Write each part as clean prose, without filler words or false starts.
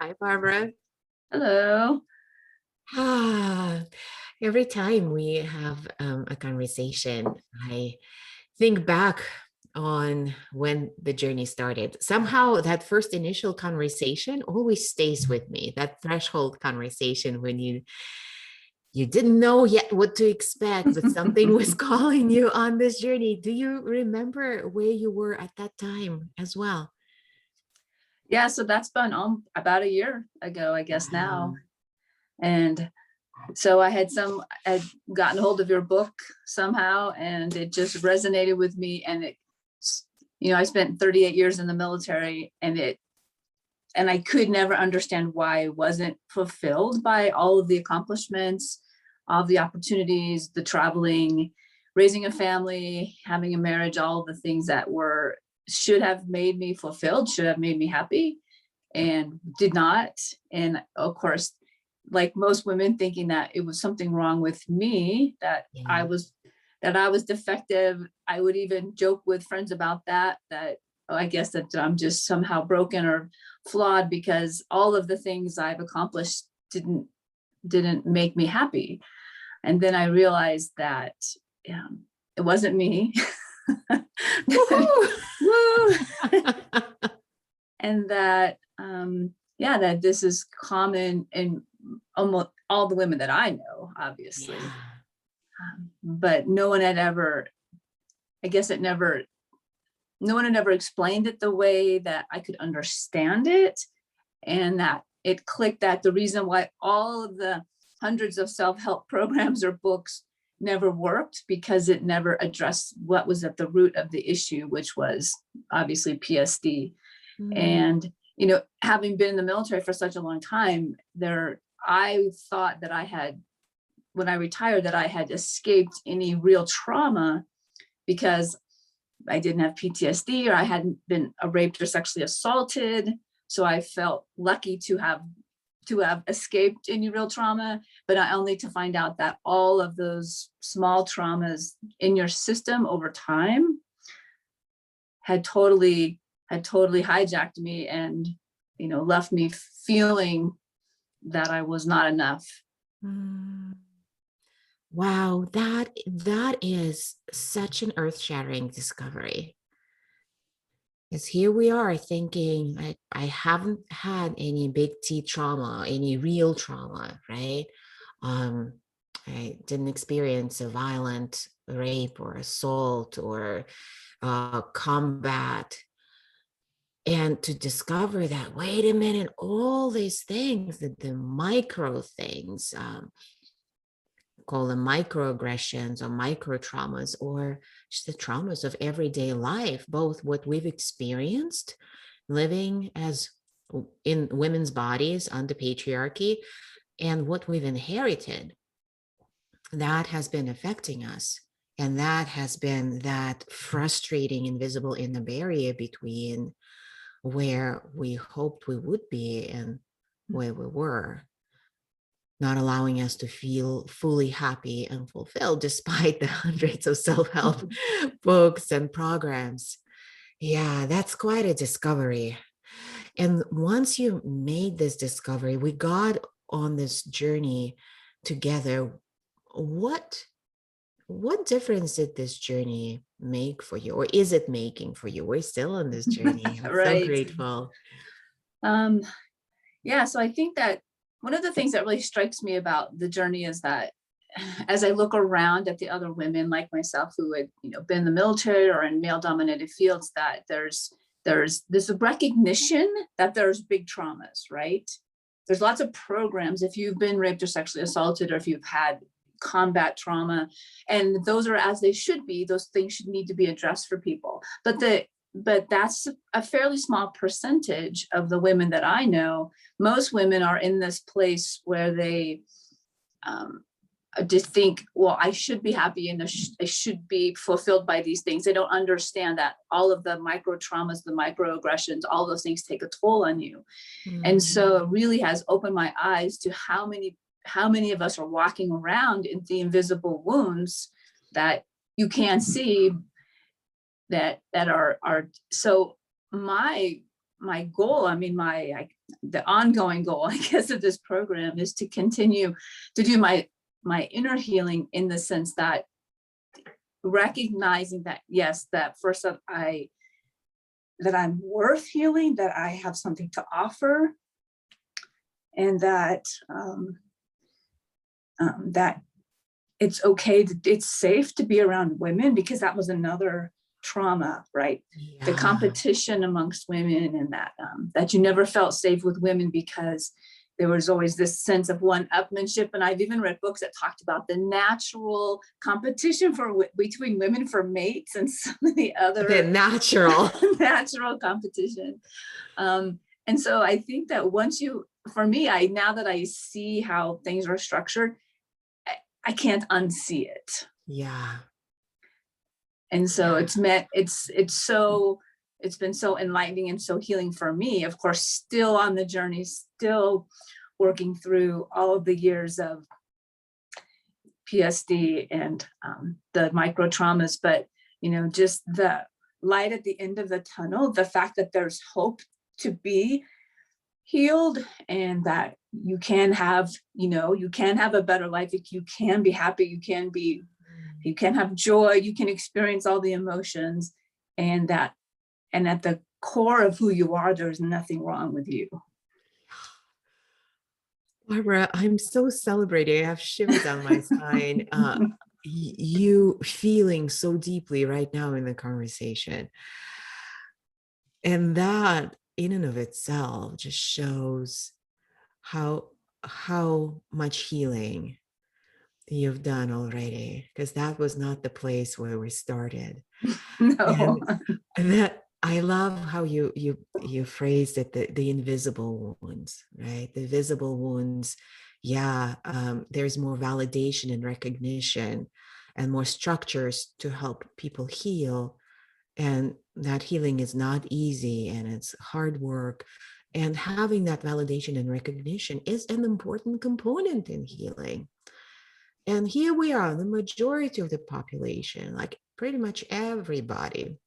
Hi, Barbara. Hello. Ah, every time we have a conversation, I think back on when the journey started. Somehow, that first initial conversation always stays with me. That threshold conversation when you didn't know yet what to expect, but something was calling you on this journey. Do you remember where you were at that time as well? Yeah, so that's been about a year ago, I guess now. Wow. And so I'd gotten hold of your book somehow, and it just resonated with me. And I spent 38 years in the military, and I could never understand why I wasn't fulfilled by all of the accomplishments, all of the opportunities, the traveling, raising a family, having a marriage, all of the things that should have made me fulfilled, should have made me happy, and did not. And of course, like most women, thinking that it was something wrong with me, that I Yeah. was defective. I would even joke with friends about that oh, I guess that I'm just somehow broken or flawed because all of the things I've accomplished didn't make me happy. And then I realized that it wasn't me. Woohoo! Woo! And that yeah, that this is common in almost all the women that I know, obviously. Yeah. But no one had ever, I guess it never, no one had ever explained it the way that I could understand it. And that it clicked that the reason why all of the hundreds of self-help programs or books never worked, because it never addressed what was at the root of the issue, which was obviously PSD. Mm. And having been in the military for such a long time, I thought that I had, when I retired, that I had escaped any real trauma because I didn't have PTSD or I hadn't been raped or sexually assaulted. So I felt lucky to have escaped any real trauma, but I only to find out that all of those small traumas in your system over time had totally hijacked me, and left me feeling that I was not enough. Mm. Wow, that is such an earth-shattering discovery. Because here we are thinking I haven't had any big T trauma, any real trauma, right? Um, I didn't experience a violent rape or assault or combat. And to discover that, wait a minute, all these things, the micro things, call them microaggressions or micro traumas, or just the traumas of everyday life, both what we've experienced living as in women's bodies under patriarchy and what we've inherited, that has been affecting us. And that has been that frustrating invisible inner barrier between where we hoped we would be and where we were, not allowing us to feel fully happy and fulfilled despite the hundreds of self-help books and programs. Yeah, that's quite a discovery. And once you made this discovery, we got on this journey together. What difference did this journey make for you, or is it making for you? We're still on this journey. I'm so Right. grateful. um yeah, so I think that one of the things that really strikes me about the journey is that as I look around at the other women like myself who had been in the military or in male dominated fields, that there's this recognition that there's big traumas, right? There's lots of programs if you've been raped or sexually assaulted, or if you've had combat trauma, and those are as they should be. Those things should need to be addressed for people, but that's a fairly small percentage of the women that I know. Most women are in this place where they just think, well, I should be happy and I should be fulfilled by these things. They don't understand that all of the micro traumas, the microaggressions, all those things take a toll on you. And so it Mm. really has opened my eyes to how many of us are walking around in the invisible wounds that you can't see, that are so my my goal, I mean, the ongoing goal, I guess, of this program is to continue to do my inner healing, in the sense that recognizing that, yes, that first that I'm worth healing, that I have something to offer, and that that it's okay, it's safe to be around women, because that was another trauma, right? The Yeah. competition amongst women, and that you never felt safe with women because there was always this sense of one-upmanship. And I've even read books that talked about the natural competition between women for mates, and some of the other The natural. natural competition. And so I think that for me, now that I see how things are structured, I can't unsee it. Yeah. And so Yeah. it's been so enlightening and so healing for me. Of course, still on the journey, still working through all of the years of PSD and the micro traumas, but just the light at the end of the tunnel, the fact that there's hope to be healed, and that you can have a better life. You can be happy, you can have joy, you can experience all the emotions, and at the core of who you are, there's nothing wrong with you. Barbara, I'm so celebrating. I have shivers down my spine. You feeling so deeply right now in the conversation. And that in and of itself just shows how much healing you've done already, because that was not the place where we started. No. And that I love how you phrased it, the invisible wounds, right? The visible wounds. Yeah, there's more validation and recognition and more structures to help people heal. And that healing is not easy, and it's hard work. And having that validation and recognition is an important component in healing. And here we are, the majority of the population, like pretty much everybody,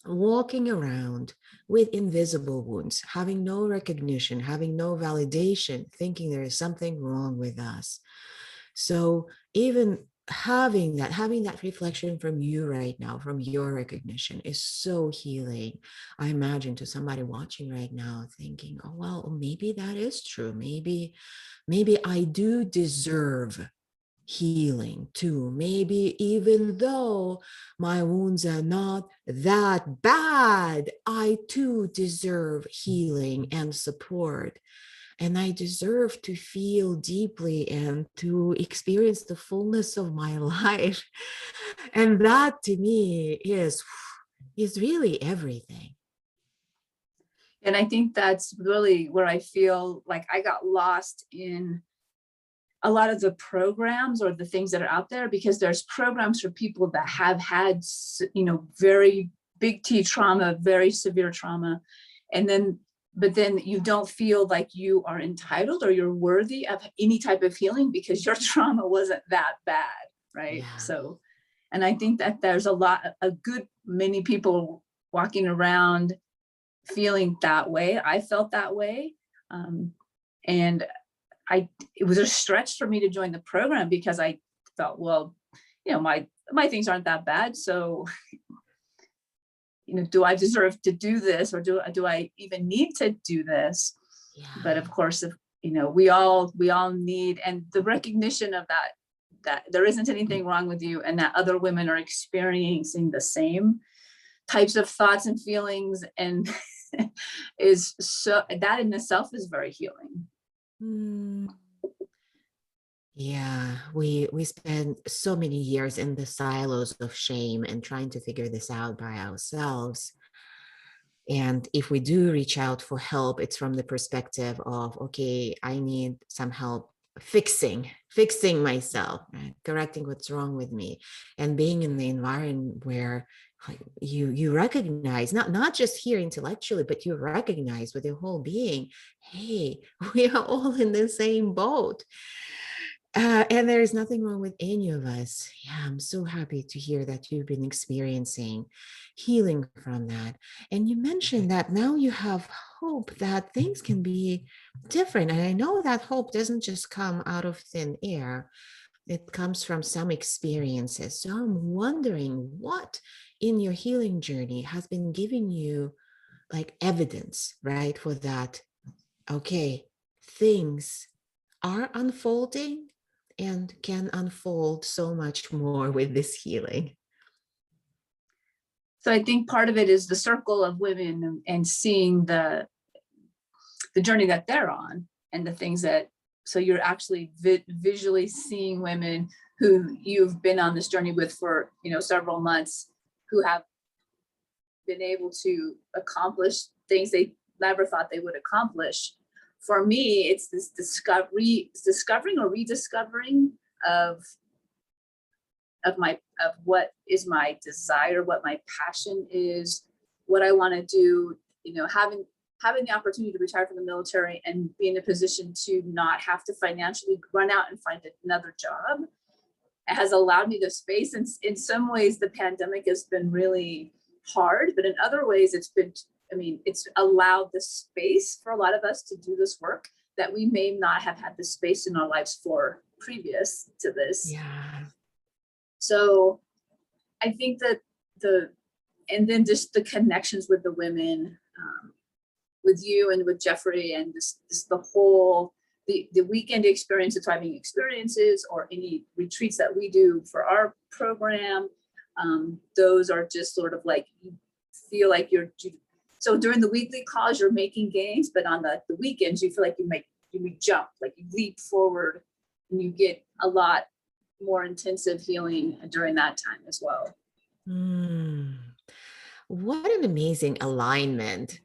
walking around with invisible wounds, having no recognition, having no validation, thinking there is something wrong with us. So even having that reflection from you right now, from your recognition, is so healing. I imagine to somebody watching right now thinking, oh, well, maybe that is true. Maybe I do deserve healing too. Maybe even though my wounds are not that bad, I too deserve healing and support. And I deserve to feel deeply and to experience the fullness of my life. And that to me is really everything. And I think that's really where I feel like I got lost in a lot of the programs or the things that are out there, because there's programs for people that have had, very big T trauma, very severe trauma. But then you don't feel like you are entitled or you're worthy of any type of healing because your trauma wasn't that bad, right? Yeah. So, and I think that there's a good many people walking around feeling that way. I felt that way. And it was a stretch for me to join the program, because I thought, well, my things aren't that bad. So, do I deserve to do this, or do I even need to do this? Yeah. But of course, we all need, and the recognition of that there isn't anything wrong with you, and that other women are experiencing the same types of thoughts and feelings, and is so, that in itself is very healing. Yeah, we spend so many years in the silos of shame and trying to figure this out by ourselves. And if we do reach out for help, it's from the perspective of, okay, I need some help fixing myself, right? Correcting what's wrong with me, and being in the environment where you recognize, not just here intellectually, but you recognize with your whole being, hey, we are all in the same boat. And there is nothing wrong with any of us. Yeah, I'm so happy to hear that you've been experiencing healing from that. And you mentioned that now you have hope that things can be different. And I know that hope doesn't just come out of thin air, it comes from some experiences. So I'm wondering what in your healing journey has been giving you like evidence, right, for that. Okay, things are unfolding and can unfold so much more with this healing. So I think part of it is the circle of women and seeing the journey that they're on and the things that, so you're actually visually seeing women who you've been on this journey with for, several months, who have been able to accomplish things they never thought they would accomplish. For me, it's this discovering or rediscovering of what is my desire, what my passion is, what I want to do. Having the opportunity to retire from the military and be in a position to not have to financially run out and find another job has allowed me the space. And in some ways, the pandemic has been really hard, but in other ways, it's allowed the space for a lot of us to do this work that we may not have had the space in our lives for previous to this. Yeah. So I think that and then just the connections with the women, with you and with Jeffrey, and this the whole, the weekend experience, the thriving experiences, or any retreats that we do for our program. Those are just sort of like, you feel like so during the weekly calls, you're making gains, but on the weekends, you feel like you jump, like you leap forward, and you get a lot more intensive healing during that time as well. What an amazing alignment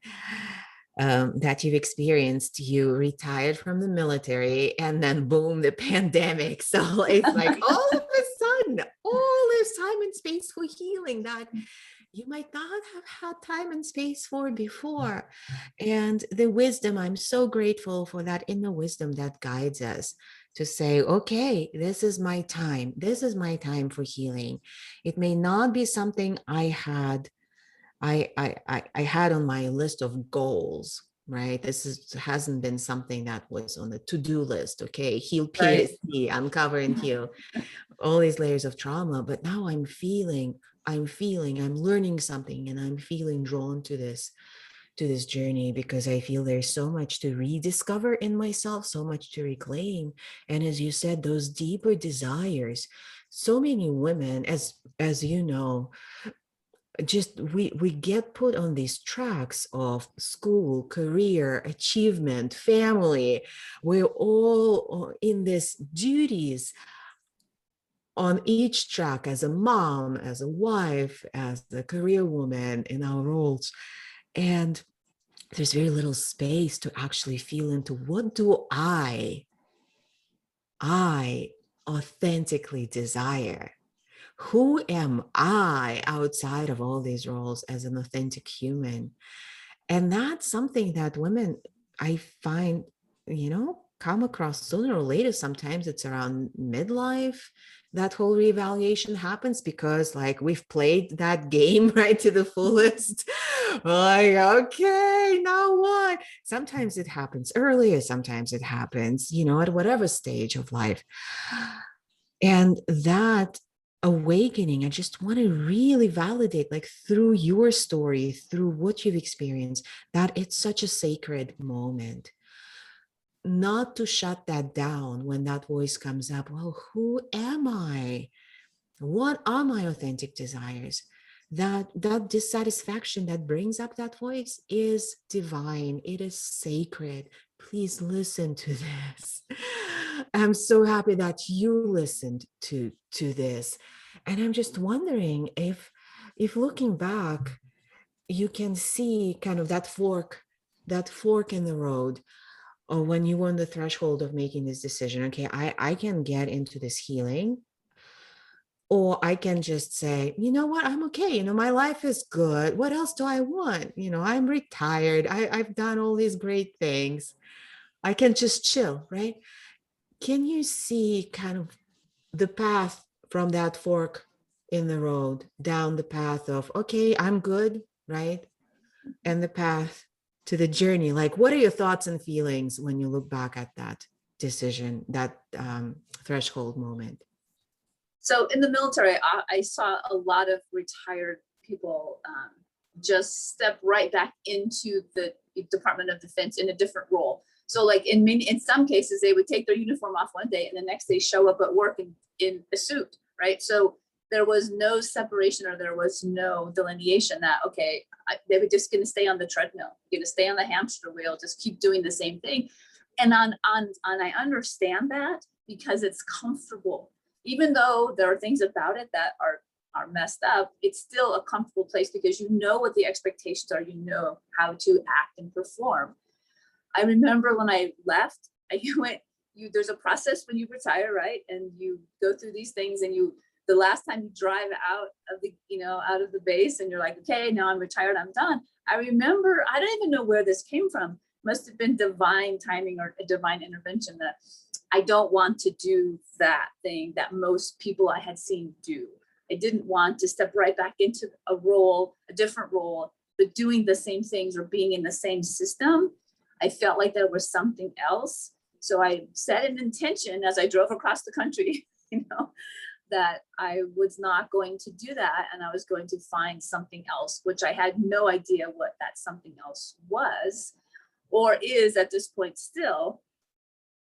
that you've experienced. You retired from the military and then boom, the pandemic. So it's like all of a sudden, all this time and space for healing that you might not have had time and space for before. And the wisdom, I'm so grateful for that inner wisdom that guides us to say, okay, this is my time. This is my time for healing. It may not be something I had on my list of goals, right? Hasn't been something that was on the to-do list. Okay, heal PTSD, right. Uncover and heal all these layers of trauma. But now I'm learning something, and I'm feeling drawn to this journey because I feel there's so much to rediscover in myself, so much to reclaim. And as you said, those deeper desires, so many women, as you know, just we get put on these tracks of school, career, achievement, family. We're all in these duties on each track, as a mom, as a wife, as a career woman, in our roles. And there's very little space to actually feel into what do I authentically desire. Who am I outside of all these roles as an authentic human? And that's something that women, I find, come across sooner or later. Sometimes it's around midlife that whole reevaluation happens, because like we've played that game right to the fullest. Like, okay, now what? Sometimes it happens earlier, sometimes it happens, at whatever stage of life. And that awakening, I just want to really validate, like through your story, through what you've experienced, that it's such a sacred moment. Not to shut that down when that voice comes up. Well, who am I? What are my authentic desires? That dissatisfaction that brings up that voice is divine. It is sacred. Please listen to this. I'm so happy that you listened to this. And I'm just wondering if looking back, you can see kind of that fork in the road, or when you were on the threshold of making this decision. Okay, I can get into this healing, or I can just say, you know what, I'm okay. My life is good. What else do I want? I'm retired. I've done all these great things. I can just chill, right? can you see kind of the path from that fork in the road down the path of, okay, I'm good, right? And the path to the journey. Like, what are your thoughts and feelings when you look back at that decision, that threshold moment? So in the military, I saw a lot of retired people just step right back into the Department of Defense in a different role. So like in some cases, they would take their uniform off one day and the next day show up at work in a suit, right? So there was no separation, or there was no delineation that, okay, they were just going to stay on the treadmill, going to stay on the hamster wheel, just keep doing the same thing. And I understand that because it's comfortable. Even though there are things about it that are messed up, it's still a comfortable place because you know what the expectations are, you know how to act and perform. I remember when I left, there's a process when you retire, right? And you go through these things, and the last time you drive out of the base and you're like, okay, now I'm retired, I'm done. I remember, I don't even know where this came from. Must have been divine timing or a divine intervention, that I don't want to do that thing that most people I had seen do. I didn't want to step right back into a different role, but doing the same things or being in the same system. I felt like there was something else. So I set an intention as I drove across the country, that I was not going to do that. And I was going to find something else, which I had no idea what that something else was or is at this point still.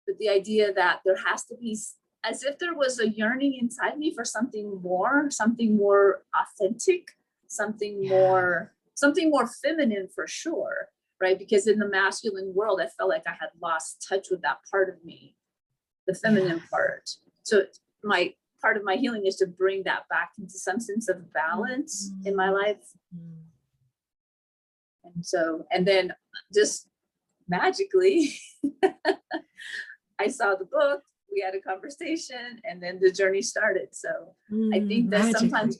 But the idea that there has to be, as if there was a yearning inside me for something more authentic, something more feminine for sure, right? Because in the masculine world, I felt like I had lost touch with that part of me, the feminine part. So my part of my healing is to bring that back into some sense of balance in my life. And then just magically, I saw the book, we had a conversation, and then the journey started. So I think that sometimes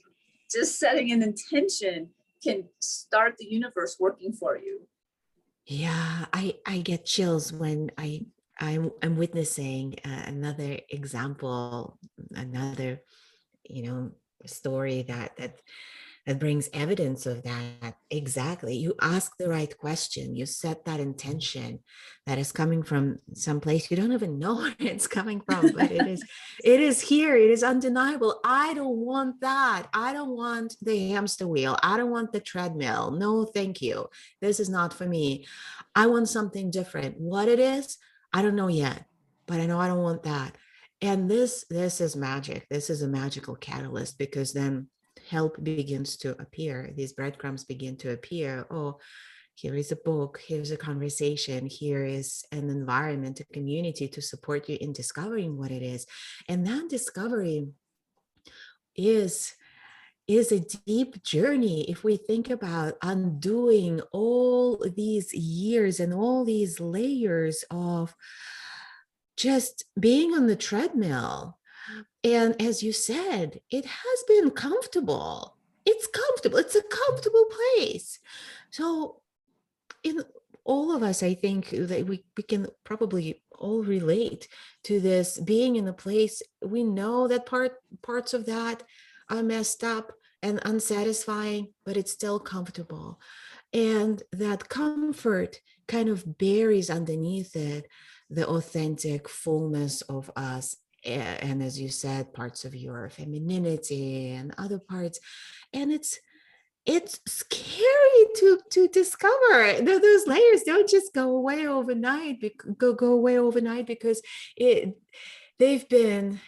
just setting an intention can start the universe working for you. Yeah, I get chills when I'm witnessing another example, another story that brings evidence of that. Exactly. You ask the right question. You set that intention that is coming from some place you don't even know where it's coming from, but it is here. It is undeniable. I don't want that. I don't want the hamster wheel. I don't want the treadmill. No, thank you. This is not for me. I want something different. What it is, I don't know yet, but I know I don't want that. And this is magic. This is a magical catalyst, because then help begins to appear. These breadcrumbs begin to appear. Oh, here is a book, here's a conversation, here is an environment, a community to support you in discovering what it is. And that discovery is a deep journey. If we think about undoing all these years and all these layers of just being on the treadmill. And as you said, it has been comfortable. It's comfortable. It's a comfortable place. So in all of us, I think that we can probably all relate to this, being in a place we know that parts of that are messed up and unsatisfying, but it's still comfortable. And that comfort kind of buries underneath it the authentic fullness of us. And as you said, parts of your femininity and other parts. And it's scary to discover. Those layers don't just go away overnight. Go away overnight, because they've been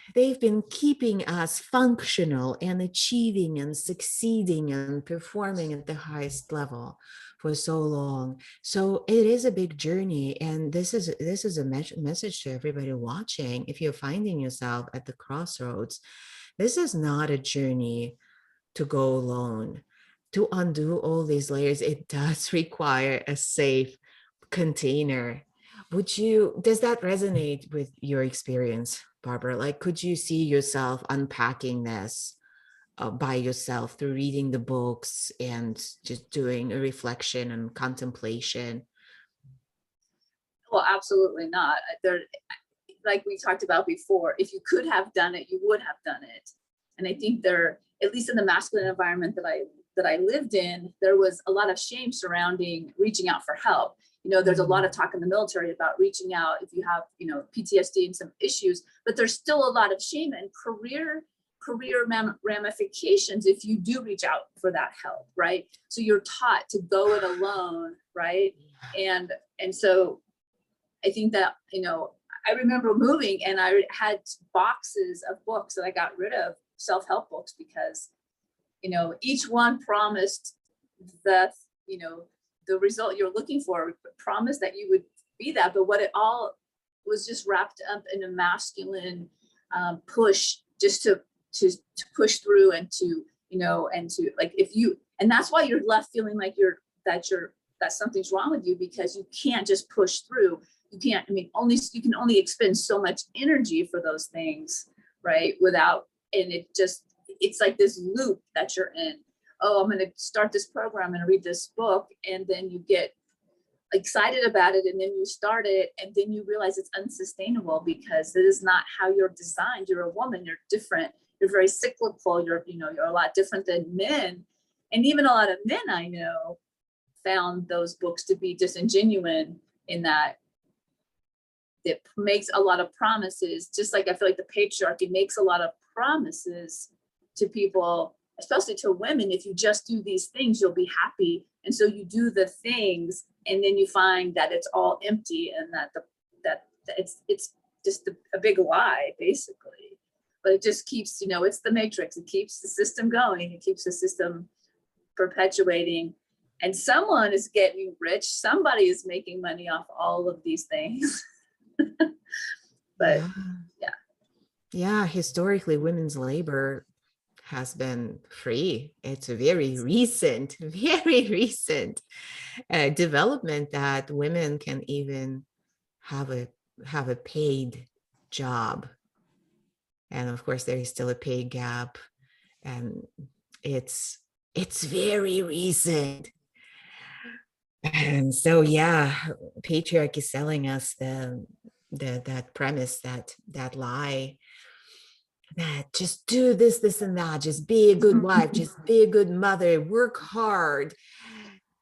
keeping us functional and achieving and succeeding and performing at the highest level for so long. So it is a big journey, and this is a message to everybody watching. If you're finding yourself at the crossroads, this is not a journey to go alone. To undo all these layers, it does require a safe container. Does that resonate with your experience, Barbara? Like, could you see yourself unpacking this by yourself through reading the books and just doing a reflection and contemplation? Well, absolutely not. like we talked about before, if you could have done it, you would have done it. And I think there, at least in the masculine environment that I lived in, there was a lot of shame surrounding reaching out for help. You know, there's a lot of talk in the military about reaching out if you have, you know, PTSD and some issues, but there's still a lot of shame and career ramifications if you do reach out for that help, right? So you're taught to go it alone, right? And so I think that, you know, I remember moving and I had boxes of books that I got rid of, self-help books, because, you know, each one promised the, you know, the result you're looking for, promised that you would be that, but what it all was just wrapped up in a masculine push just to push through and to, you know, and to like, if you, and that's why you're left feeling like that something's wrong with you, because you can't just push through. You can't, I mean, you can only expend so much energy for those things, right? Without, and it's like this loop that you're in. Oh, I'm going to start this program and read this book. And then you get excited about it. And then you start it. And then you realize it's unsustainable because it is not how you're designed. You're a woman, you're different. You're very cyclical. You're a lot different than men. And even a lot of men I know found those books to be disingenuous in that it makes a lot of promises, just like I feel like the patriarchy makes a lot of promises to people, especially to women. If you just do these things, you'll be happy. And so you do the things, and then you find that it's all empty, and that it's just a big lie, basically. But it just keeps, you know, it's the matrix. It keeps the system going. It keeps the system perpetuating. And someone is getting rich. Somebody is making money off all of these things. But yeah, historically, women's labor has been free. It's a very recent development that women can even have a paid job. And of course, there is still a pay gap, and it's very recent. And so, yeah, patriarchy is selling us that premise, that lie, that just do this and that, just be a good wife, just be a good mother, work hard,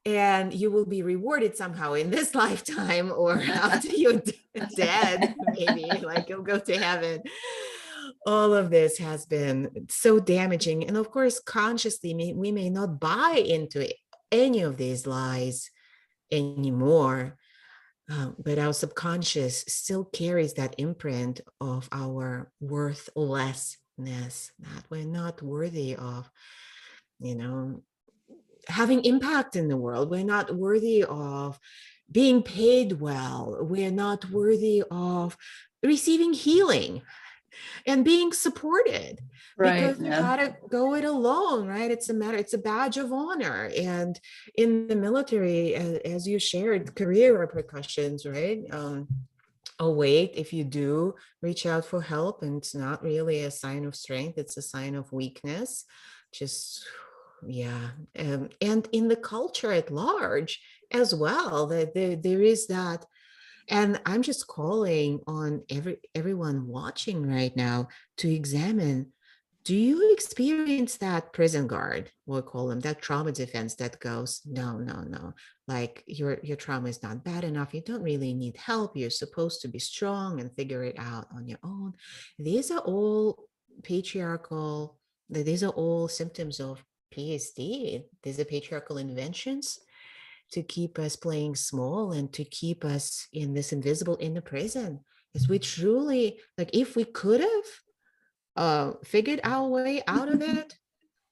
and you will be rewarded somehow in this lifetime, or after you're dead, maybe, like you'll go to heaven. All of this has been so damaging. And of course, consciously, we may not buy into any of these lies anymore, but our subconscious still carries that imprint of our worthlessness, that we're not worthy of, you know, having impact in the world. We're not worthy of being paid well. We're not worthy of receiving healing and being supported, because you gotta go it alone, right? It's a badge of honor. And in the military, as you shared, career repercussions, right? Oh wait, if you do reach out for help, and it's not really a sign of strength, it's a sign of weakness. Just and in the culture at large as well, that there is that. And I'm just calling on everyone watching right now to examine, do you experience that prison guard, we'll call them, that trauma defense that goes, no, like your trauma is not bad enough, you don't really need help, you're supposed to be strong and figure it out on your own. These are all patriarchal, these are all symptoms of PSD. These are patriarchal inventions to keep us playing small and to keep us in this invisible inner prison. Is we truly, like, if we could have figured our way out of it,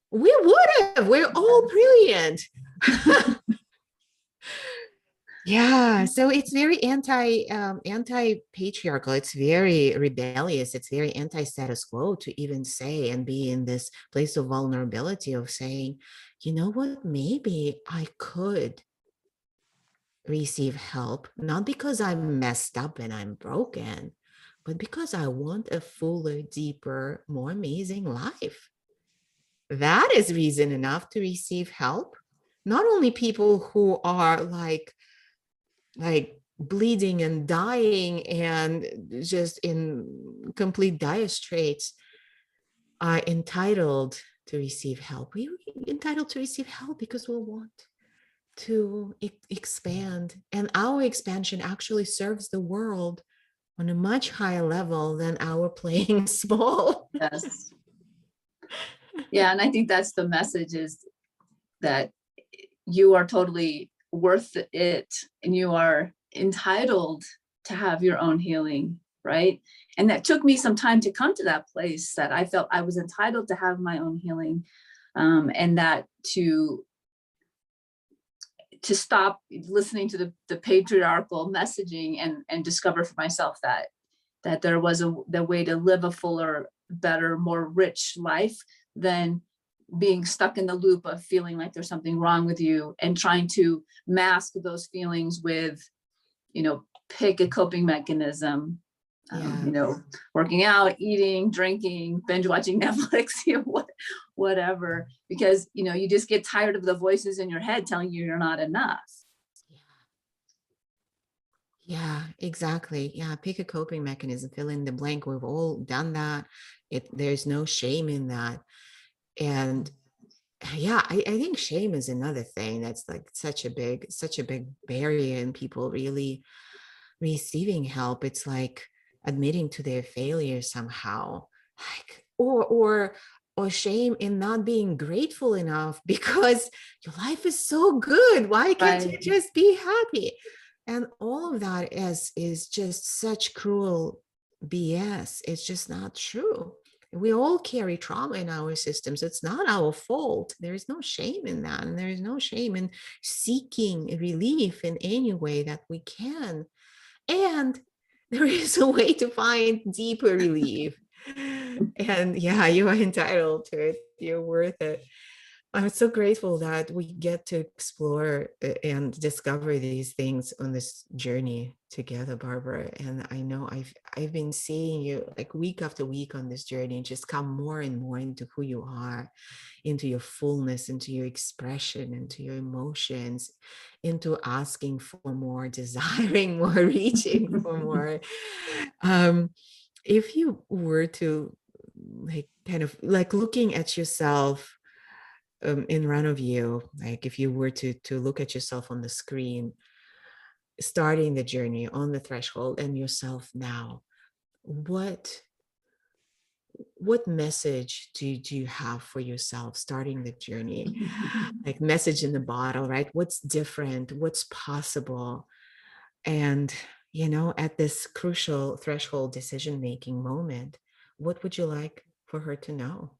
we would have. We're all brilliant. Yeah, so it's very anti-patriarchal. It's very rebellious. It's very anti-status quo to even say and be in this place of vulnerability of saying, you know what, maybe I could receive help, not because I'm messed up and I'm broken, but because I want a fuller, deeper, more amazing life. That is reason enough to receive help. Not only people who are like bleeding and dying and just in complete dire straits are entitled to receive help. We entitled to receive help because we want to expand, and our expansion actually serves the world on a much higher level than our playing small. Yes. Yeah, and I think that's the message, is that you are totally worth it, and you are entitled to have your own healing, right? And that took me some time to come to that place, that I felt I was entitled to have my own healing, and that to stop listening to the patriarchal messaging, and discover for myself that there was the way to live a fuller, better, more rich life than being stuck in the loop of feeling like there's something wrong with you and trying to mask those feelings with, pick a coping mechanism, Yeah. working out, eating, drinking, binge watching Netflix, whatever, because, you just get tired of the voices in your head telling you you're not enough. Yeah, exactly. Yeah, pick a coping mechanism, fill in the blank. We've all done that. There's no shame in that. And yeah, I think shame is another thing that's like such a big barrier in people really receiving help. It's like admitting to their failure somehow, like or shame in not being grateful enough because your life is so good. Why can't you Right. just be happy? And all of that is just such cruel BS. It's just not true. We all carry trauma in our systems. It's not our fault. There is no shame in that. And there is no shame in seeking relief in any way that we can. And there is a way to find deeper relief. And yeah, you are entitled to it. You're worth it. I'm so grateful that we get to explore and discover these things on this journey together, Barbara. And I know I've been seeing you like week after week on this journey, just come more and more into who you are, into your fullness, into your expression, into your emotions, into asking for more, desiring more, reaching for more. Um, if you were to like kind of like looking at yourself in front of you, like if you were to look at yourself on the screen, starting the journey on the threshold, and yourself now, what message do you have for yourself starting the journey? Like message in the bottle, right? What's different? What's possible? And at this crucial threshold decision making moment, what would you like for her to know?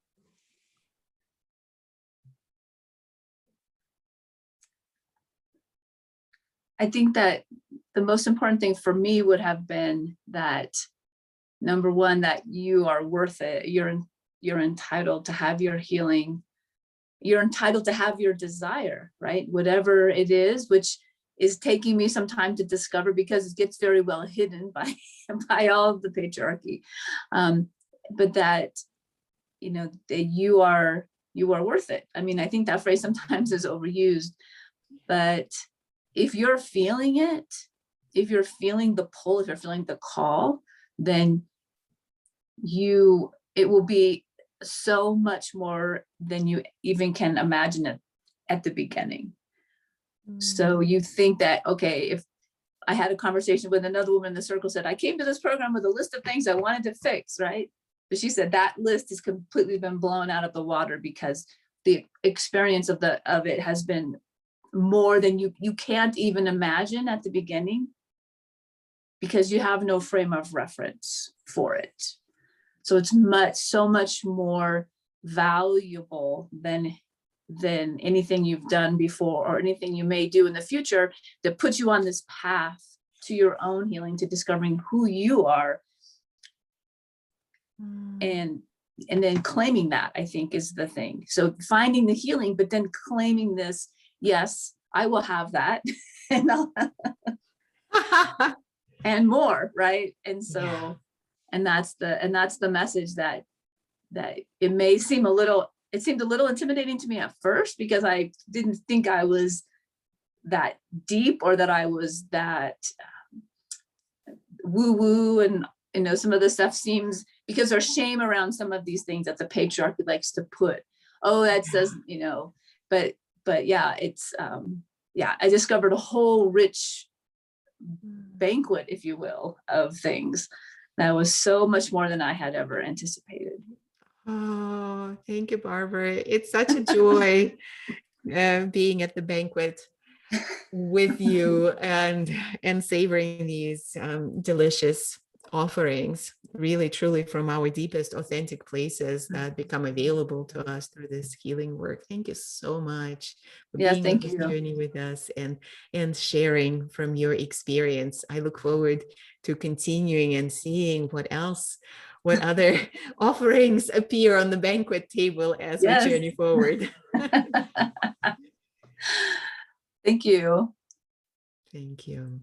I think that the most important thing for me would have been that, number one, that you are worth it. You're entitled to have your healing. You're entitled to have your desire, right? Whatever it is, which is taking me some time to discover, because it gets very well hidden by all of the patriarchy. But that, that you are worth it. I mean, I think that phrase sometimes is overused, but if you're feeling it, if you're feeling the pull, if you're feeling the call, then it will be so much more than you even can imagine it at the beginning. So you think that, okay, if I had a conversation with another woman in the circle, said, I came to this program with a list of things I wanted to fix, right? But she said that list has completely been blown out of the water, because the experience of it has been more than you can't even imagine at the beginning, because you have no frame of reference for it. So it's so much more valuable than anything you've done before, or anything you may do in the future, that puts you on this path to your own healing, to discovering who you are. And then claiming that, I think, is the thing. So finding the healing, but then claiming this, yes, I will have that, and and more, right? And so, Yeah. and that's the message, that it may seem it seemed a little intimidating to me at first, because I didn't think I was that deep, or that I was that woo woo, and some of the stuff seems, because there's shame around some of these things that the patriarchy likes to put. Oh, that says, but yeah, it's yeah, I discovered a whole rich banquet, if you will, of things that was so much more than I had ever anticipated. Oh, thank you, Barbara. It's such a joy being at the banquet with you and savoring these delicious offerings, really truly from our deepest authentic places that become available to us through this healing work. Thank you so much for Yeah, being on thank this you. journey with us and sharing from your experience. I look forward to continuing and seeing what other offerings appear on the banquet table as we Yes. journey forward. Thank you. Thank you.